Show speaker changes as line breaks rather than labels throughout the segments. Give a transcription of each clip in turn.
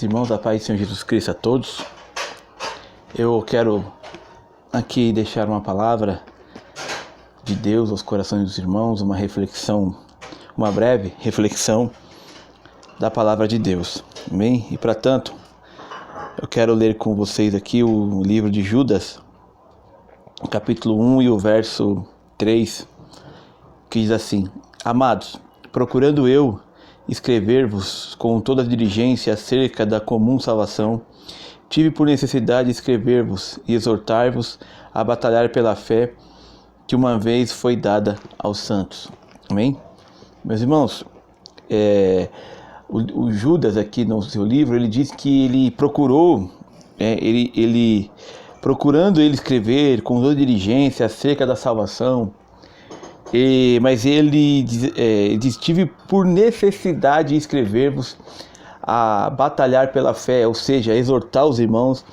Irmãos, da paz do Senhor Jesus Cristo a todos. Eu quero aqui deixar uma palavra de Deus aos corações dos irmãos, uma reflexão, uma breve reflexão da palavra de Deus. Amém? E para tanto, eu quero ler com vocês aqui o livro de Judas, capítulo 1 e o verso 3, que diz assim: Amados, procurando eu escrever-vos com toda a diligência acerca da comum salvação, tive por necessidade de escrever-vos e exortar-vos a batalhar pela fé que uma vez foi dada aos santos. Amém? Meus irmãos, o Judas aqui no seu livro, ele diz que ele procurou, procurando ele escrever com toda a diligência acerca da salvação, mas ele diz, tive por necessidade de escrever-vos a batalhar pela fé, ou seja, exortar os irmãos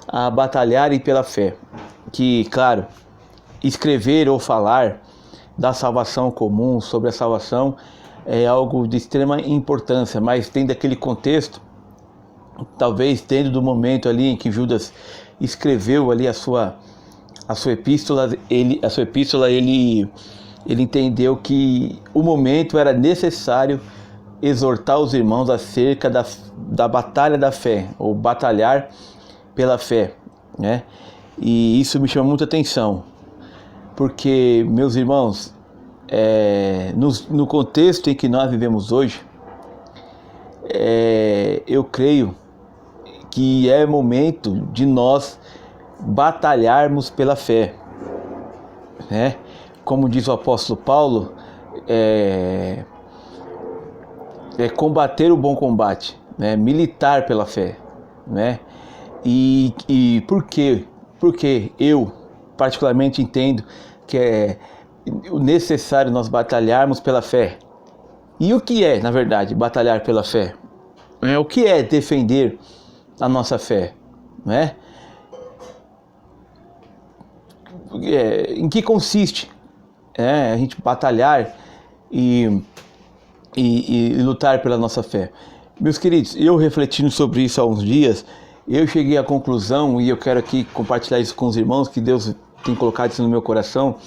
a batalharem pela fé. Que, claro, escrever ou falar da salvação comum, sobre a salvação, é algo de extrema importância, mas tem daquele contexto, talvez tendo do momento ali em que Judas escreveu ali a sua epístola, ele entendeu que o momento era necessário exortar os irmãos acerca da batalha da fé, ou batalhar pela fé, né? E isso me chama muita atenção, porque, meus irmãos, no contexto em que nós vivemos hoje, eu creio que é momento de nós batalharmos pela fé, né? Como diz o apóstolo Paulo, combater o bom combate, né? Militar pela fé, né? E por quê? Porque eu particularmente entendo que é necessário nós batalharmos pela fé. E o que é, na verdade, batalhar pela fé? O que é defender a nossa fé, né? Em que consiste a gente batalhar e lutar pela nossa fé? Meus queridos, eu refletindo sobre isso há uns dias, eu cheguei à conclusão, e eu quero aqui compartilhar isso com os irmãos, que Deus tem colocado isso no meu coração,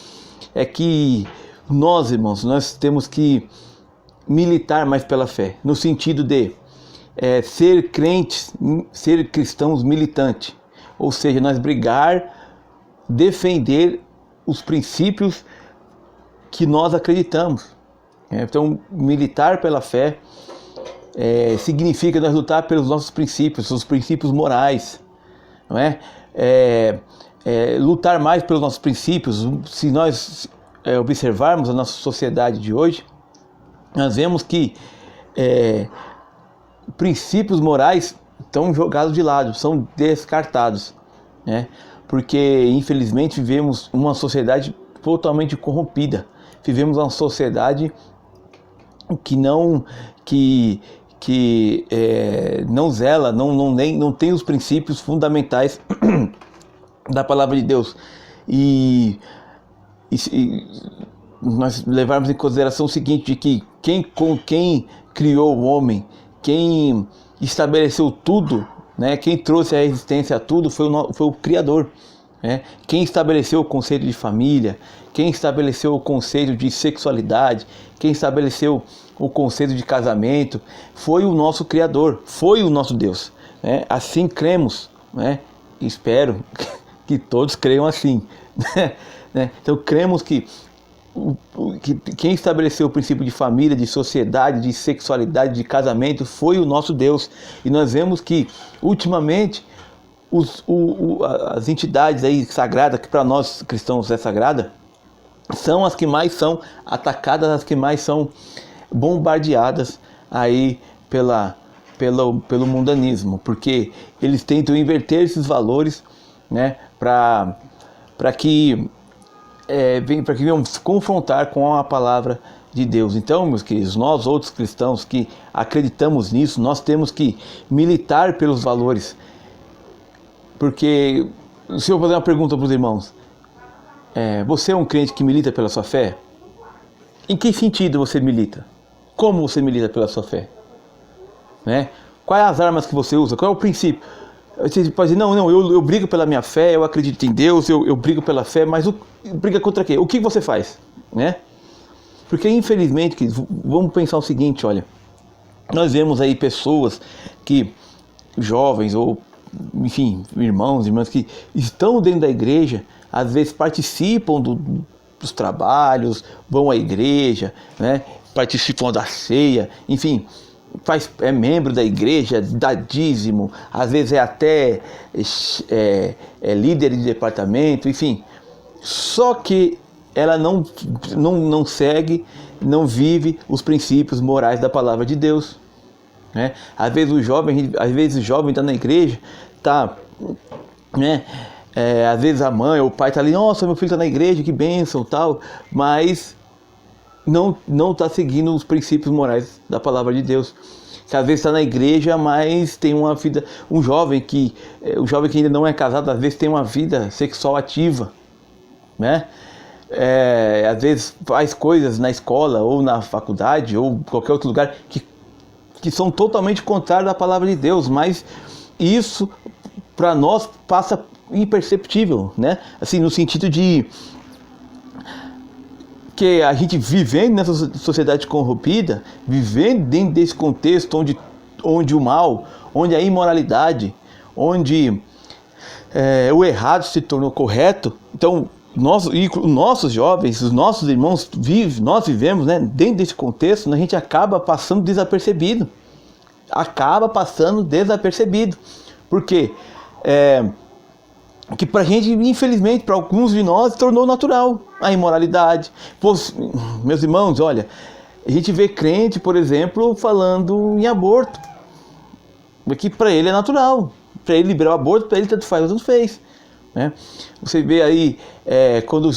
é que nós, irmãos, nós temos que militar mais pela fé, no sentido de ser crentes, ser cristãos militantes, ou seja, nós defender os princípios que nós acreditamos. Então, militar pela fé significa nós lutar pelos nossos princípios, os princípios morais, não é? Lutar mais pelos nossos princípios. Se nós observarmos a nossa sociedade de hoje, nós vemos que princípios morais estão jogados de lado, são descartados, né? Porque, infelizmente, vivemos uma sociedade totalmente corrompida. Vivemos uma sociedade que não zela, não tem os princípios fundamentais da palavra de Deus. E nós levarmos em consideração o seguinte, de que quem criou o homem, quem estabeleceu tudo, né, quem trouxe a existência a tudo foi o Criador. Quem estabeleceu o conceito de família, quem estabeleceu o conceito de sexualidade, quem estabeleceu o conceito de casamento, foi o nosso Criador, foi o nosso Deus, né? Assim cremos, né? Espero que todos creiam assim, né? Então cremos que quem estabeleceu o princípio de família, de sociedade, de sexualidade, de casamento, foi o nosso Deus. E nós vemos que, ultimamente, as entidades aí sagradas, que para nós cristãos é sagrada, são as que mais são atacadas, as que mais são bombardeadas aí pelo mundanismo, porque eles tentam inverter esses valores, né, para que venhamos confrontar com a palavra de Deus. Então, meus queridos, nós outros cristãos que acreditamos nisso, nós temos que militar pelos valores. Porque, se eu fazer uma pergunta para os irmãos, você é um crente que milita pela sua fé? Em que sentido você milita? Como você milita pela sua fé? Né? Quais as armas que você usa? Qual é o princípio? Você pode dizer, não, eu brigo pela minha fé, eu acredito em Deus, eu brigo pela fé, mas briga contra quê? O que você faz? Né? Porque infelizmente, vamos pensar o seguinte, olha, nós vemos aí pessoas que, jovens ou, enfim, irmãos, irmãs que estão dentro da igreja, às vezes participam dos trabalhos, vão à igreja, né? Participam da ceia, enfim, é membro da igreja, dá dízimo, às vezes é até líder de departamento, enfim. Só que ela não segue, não vive os princípios morais da palavra de Deus. Né? Às vezes o jovem está na igreja, tá, né? Às vezes a mãe ou o pai está ali, nossa, meu filho está na igreja, que bênção, tal, mas não está seguindo os princípios morais da palavra de Deus. Que às vezes está na igreja, mas tem uma vida, um jovem que ainda não é casado, às vezes tem uma vida sexual ativa, né? Às vezes faz coisas na escola ou na faculdade ou qualquer outro lugar que são totalmente contrários à palavra de Deus, mas isso para nós passa imperceptível, né? Assim, no sentido de que a gente vivendo nessa sociedade corrompida, vivendo dentro desse contexto onde o mal, onde a imoralidade, onde o errado se tornou correto, então nossos jovens, os nossos irmãos nós vivemos, né, dentro desse contexto, a gente acaba passando desapercebido. Por quê? Que pra gente, infelizmente, para alguns de nós, se tornou natural a imoralidade. Meus irmãos, olha, a gente vê crente, por exemplo, falando em aborto, que para ele é natural, para ele liberar o aborto, para ele tanto faz, tanto fez. Né? Você vê aí, quando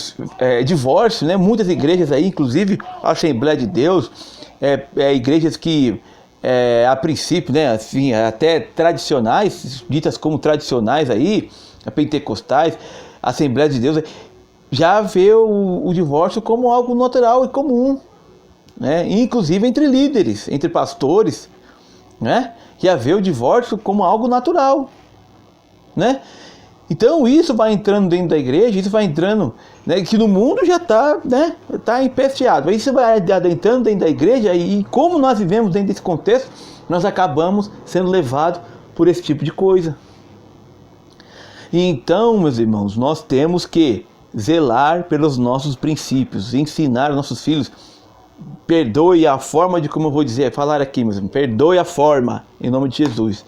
divórcio, né? Muitas igrejas aí, inclusive a Assembleia de Deus, igrejas que a princípio, né, assim, até tradicionais, ditas como tradicionais aí, pentecostais, Assembleia de Deus, já vê o divórcio como algo natural e comum, né? Inclusive entre líderes, entre pastores, né? Já vê o divórcio como algo natural, né? Então isso vai entrando dentro da igreja, isso vai entrando, né, que no mundo já está, né, tá empesteado. Isso vai adentrando dentro da igreja e como nós vivemos dentro desse contexto, nós acabamos sendo levados por esse tipo de coisa. E então, meus irmãos, nós temos que zelar pelos nossos princípios, ensinar aos nossos filhos. Perdoe a forma de, como eu vou dizer, falar aqui, meus irmãos, perdoe a forma, em nome de Jesus.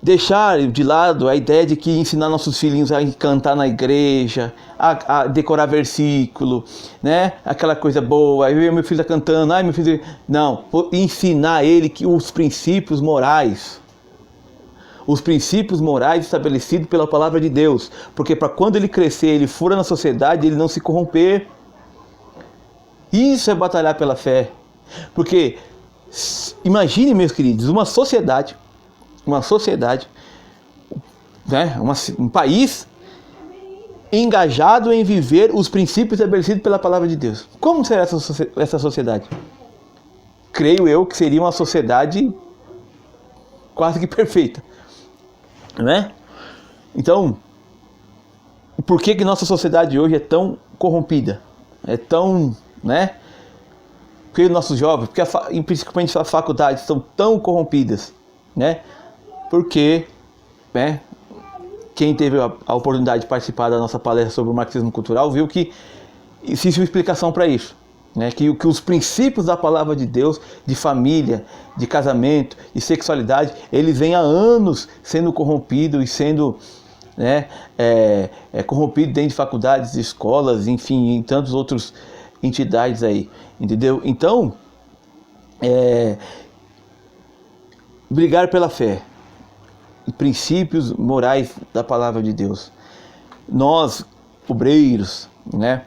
Deixar de lado a ideia de que ensinar nossos filhinhos a cantar na igreja, a decorar versículo, né? Aquela coisa boa, aí meu filho está cantando, meu filho... Não, ensinar ele que os princípios morais estabelecidos pela palavra de Deus, porque para quando ele crescer, ele for na sociedade, ele não se corromper. Isso é batalhar pela fé. Porque imagine, meus queridos, uma sociedade, né, um país engajado em viver os princípios estabelecidos pela palavra de Deus. Como será essa sociedade? Creio eu que seria uma sociedade quase que perfeita, né? Então, por que nossa sociedade hoje é tão corrompida? É tão, né? Porque os nossos jovens, principalmente as faculdades, estão tão corrompidas, né? Porque, né, quem teve a oportunidade de participar da nossa palestra sobre o marxismo cultural viu que existe uma explicação para isso, né? Que os princípios da palavra de Deus, de família, de casamento, de sexualidade, eles vêm há anos sendo corrompidos e sendo, né, corrompidos dentro de faculdades, escolas, enfim, em tantas outras entidades aí, entendeu? Então, brigar pela fé, princípios morais da palavra de Deus. Nós, obreiros, né?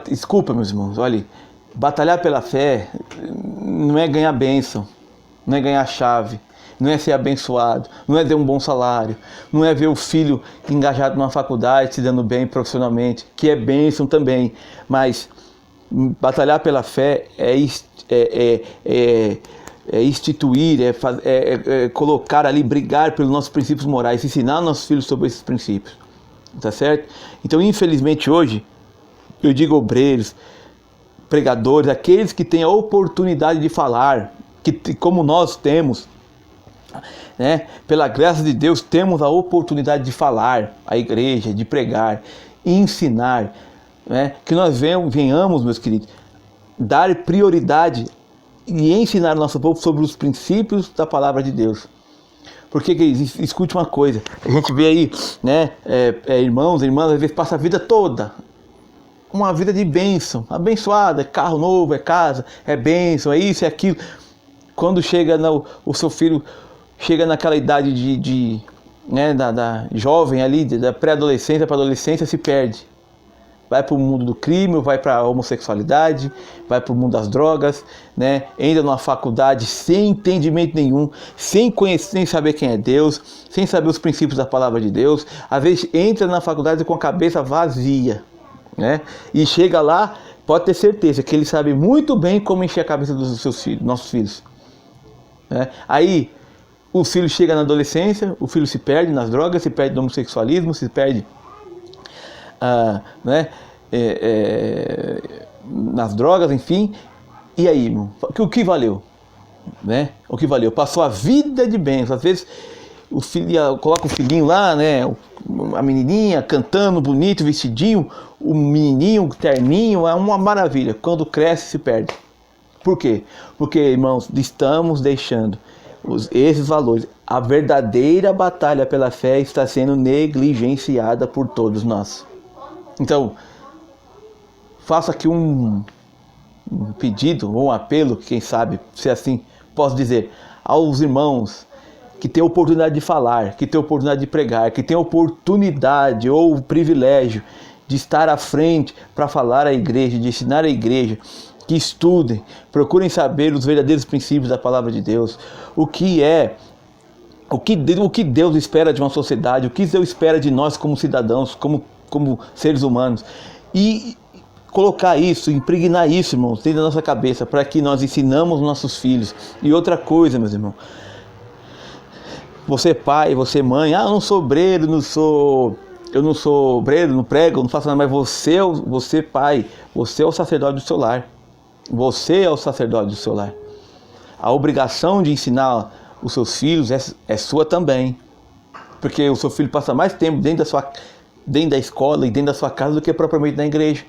Desculpa, meus irmãos, olha, batalhar pela fé não é ganhar bênção, não é ganhar chave, não é ser abençoado, não é ter um bom salário, não é ver o filho engajado numa faculdade, se dando bem profissionalmente, que é bênção também, mas Batalhar pela fé é instituir, colocar ali, brigar pelos nossos princípios morais, ensinar nossos filhos sobre esses princípios, tá certo? Então, infelizmente, hoje, eu digo obreiros, pregadores, aqueles que têm a oportunidade de falar, que como nós temos, né, pela graça de Deus, temos a oportunidade de falar à igreja, de pregar, ensinar, né, que nós venhamos, meus queridos, dar prioridade e ensinar o nosso povo sobre os princípios da palavra de Deus. Porque, escute uma coisa, a gente vê aí, né, irmãos e irmãs, às vezes passa a vida toda, uma vida de bênção, abençoada, é carro novo, é casa, é bênção, é isso, é aquilo. Quando chega o seu filho, chega naquela idade né, da jovem ali, da pré-adolescência para adolescência, se perde. Vai para o mundo do crime, vai para a homossexualidade, vai para o mundo das drogas, né? Entra numa faculdade sem entendimento nenhum, sem conhecer, sem saber quem é Deus, sem saber os princípios da palavra de Deus. Às vezes entra na faculdade com a cabeça vazia, né? E chega lá, pode ter certeza que ele sabe muito bem como encher a cabeça dos seus filhos, nossos filhos, né? Aí o filho chega na adolescência, o filho se perde nas drogas, se perde no homossexualismo, se perde né, nas drogas, enfim. E aí, irmão, o que valeu? Né? O que valeu? Passou a vida de bênção. Às vezes o filho coloca o filhinho lá, né, a menininha cantando bonito, vestidinho, o menininho, terninho, é uma maravilha. Quando cresce, se perde. Por quê? Porque, irmãos, estamos deixando esses valores. A verdadeira batalha pela fé está sendo negligenciada por todos nós. Então, faço aqui um pedido, ou um apelo, quem sabe, se assim posso dizer, aos irmãos que têm oportunidade de falar, que têm oportunidade de pregar, que têm oportunidade ou o privilégio de estar à frente para falar à igreja, de ensinar a igreja, que estudem, procurem saber os verdadeiros princípios da palavra de Deus, o que Deus espera de uma sociedade, o que Deus espera de nós como cidadãos, como seres humanos, e colocar isso, impregnar isso, irmãos, dentro da nossa cabeça, para que nós ensinamos nossos filhos. E outra coisa, meus irmãos, você pai, você mãe, eu não sou obreiro, eu não sou obreiro, não prego, não faço nada, mas você pai, você é o sacerdote do seu lar. Você é o sacerdote do seu lar. A obrigação de ensinar os seus filhos é sua também, porque o seu filho passa mais tempo dentro da escola e dentro da sua casa do que propriamente na igreja.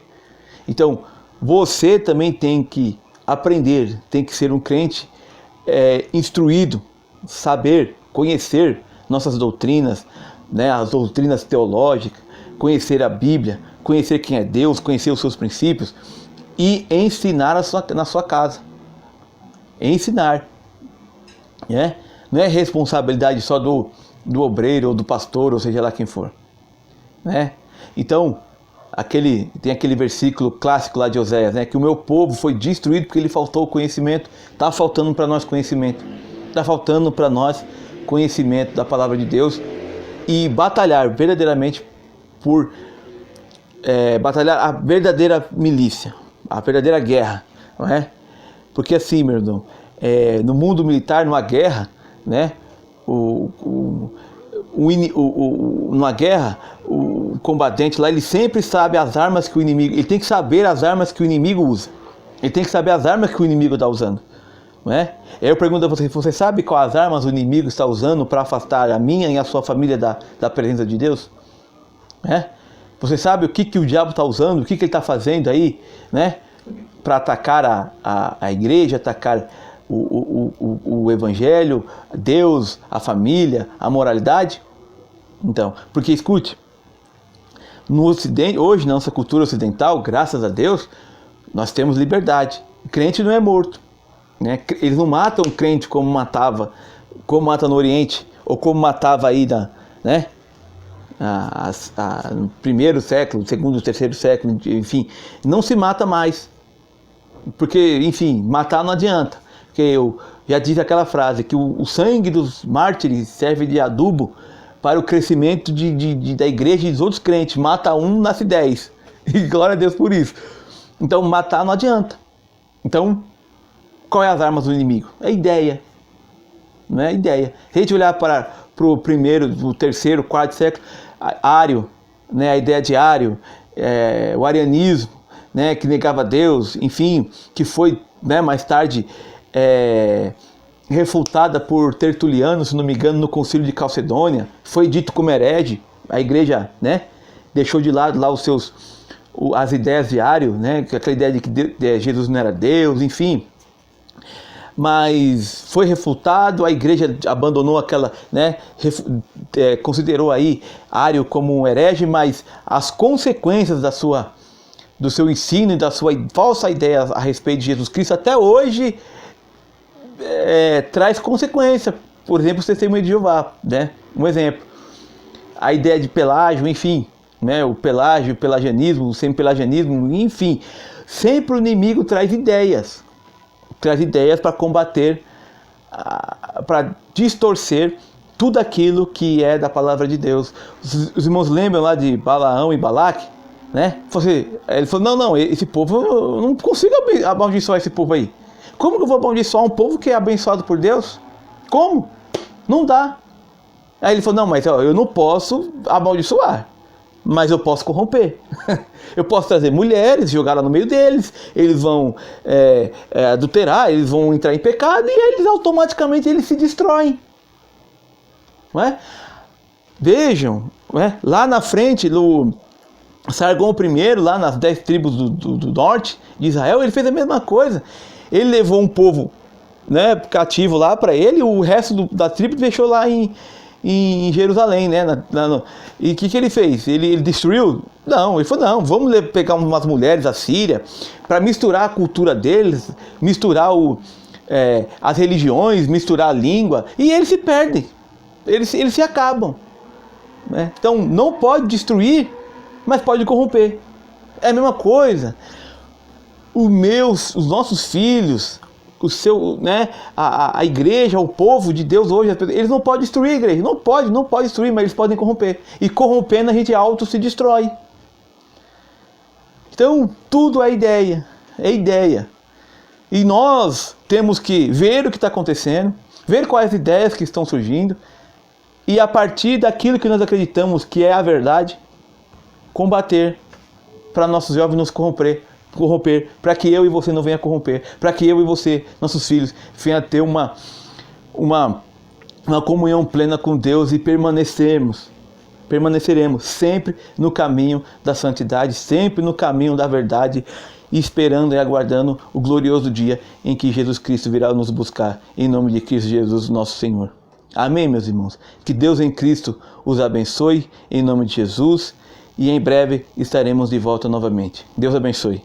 Então, você também tem que aprender, tem que ser um crente instruído, saber, conhecer nossas doutrinas, né, as doutrinas teológicas, conhecer a Bíblia, conhecer quem é Deus, conhecer os seus princípios e ensinar na sua casa. Ensinar. Né? Não é responsabilidade só do obreiro ou do pastor, ou seja lá quem for. Né? Então, tem aquele versículo clássico lá de Oséias, né? Que o meu povo foi destruído porque lhe faltou conhecimento. Está faltando para nós conhecimento. Está faltando para nós conhecimento da palavra de Deus e batalhar verdadeiramente batalhar a verdadeira milícia, a verdadeira guerra, não é? Porque assim, meu irmão, no mundo militar, numa guerra, né? Numa guerra, o combatente lá, ele sempre sabe as armas que o inimigo, ele tem que saber as armas que o inimigo usa, ele tem que saber as armas que o inimigo está usando, não é? Eu pergunto a você sabe quais armas o inimigo está usando para afastar a minha e a sua família da presença de Deus? Você sabe o que o diabo está usando, o que ele está fazendo aí, né? Para atacar a igreja, atacar o evangelho, Deus, a família, a moralidade? Então, porque escute, no Ocidente, hoje na nossa cultura ocidental, graças a Deus, nós temos liberdade. O crente não é morto, né? Eles não matam o crente como mata no Oriente, ou como matava aí né? No primeiro século, segundo, terceiro século, enfim, não se mata mais, porque, enfim, matar não adianta, porque eu já disse aquela frase, que o sangue dos mártires serve de adubo para o crescimento da igreja e dos outros crentes, mata um, nasce 10, e glória a Deus por isso. Então matar não adianta. Então, qual é as armas do inimigo? É ideia. Não é ideia. Se a gente olhar para o primeiro, o terceiro, quarto século, Ário, né, a ideia de Ário, o arianismo, né, que negava Deus, enfim, que foi, né, mais tarde refutada por Tertuliano, se não me engano, no Concílio de Calcedônia, foi dito como herege. A igreja, né, deixou de lado lá as ideias de Ário, né, aquela ideia de que Jesus não era Deus, enfim. Mas foi refutado, a igreja abandonou aquela, né, considerou aí Ário como um herege, mas as consequências do seu ensino e da sua falsa ideia a respeito de Jesus Cristo até hoje traz consequência. Por exemplo, o testemunho de Jeová, né, um exemplo. A ideia de Pelágio, enfim, né, o Pelágio, o pelagianismo, o semi-pelagianismo, enfim, sempre o inimigo traz ideias para combater, para distorcer tudo aquilo que é da palavra de Deus. Os irmãos lembram lá de Balaão e Balaque, né? Ele falou, não, esse povo, eu não consigo amaldiçoar esse povo aí. Como que eu vou amaldiçoar um povo que é abençoado por Deus? Como? Não dá. Aí ele falou, não, mas eu não posso amaldiçoar, mas eu posso corromper. Eu posso trazer mulheres, jogar lá no meio deles, eles vão adulterar, eles vão entrar em pecado e eles automaticamente se destroem. Não é? Vejam, não é? Lá na frente, no Sargon I, lá nas 10 tribos do norte de Israel, ele fez a mesma coisa. Ele levou um povo, né, cativo lá para ele, o resto da tribo deixou lá em Jerusalém, né? E o que ele fez? Ele destruiu? Não, ele falou, não, vamos pegar umas mulheres da Síria para misturar a cultura deles, misturar as religiões, misturar a língua, e eles se perdem, eles se acabam, né? Então não pode destruir, mas pode corromper. É a mesma coisa. Os nossos filhos, né, a igreja, o povo de Deus hoje, eles não podem destruir a igreja, não pode destruir, mas eles podem corromper. E corrompendo a gente se destrói. Então, tudo é ideia. E nós temos que ver o que está acontecendo, ver quais ideias que estão surgindo, e a partir daquilo que nós acreditamos que é a verdade, combater para nossos jovens nos corromper, para que eu e você não venha corromper, para que eu e você, nossos filhos, venham a ter uma comunhão plena com Deus e permaneceremos sempre no caminho da santidade, sempre no caminho da verdade, esperando e aguardando o glorioso dia em que Jesus Cristo virá nos buscar, em nome de Cristo Jesus, nosso Senhor. Amém, meus irmãos? Que Deus em Cristo os abençoe, em nome de Jesus, e em breve estaremos de volta novamente. Deus abençoe.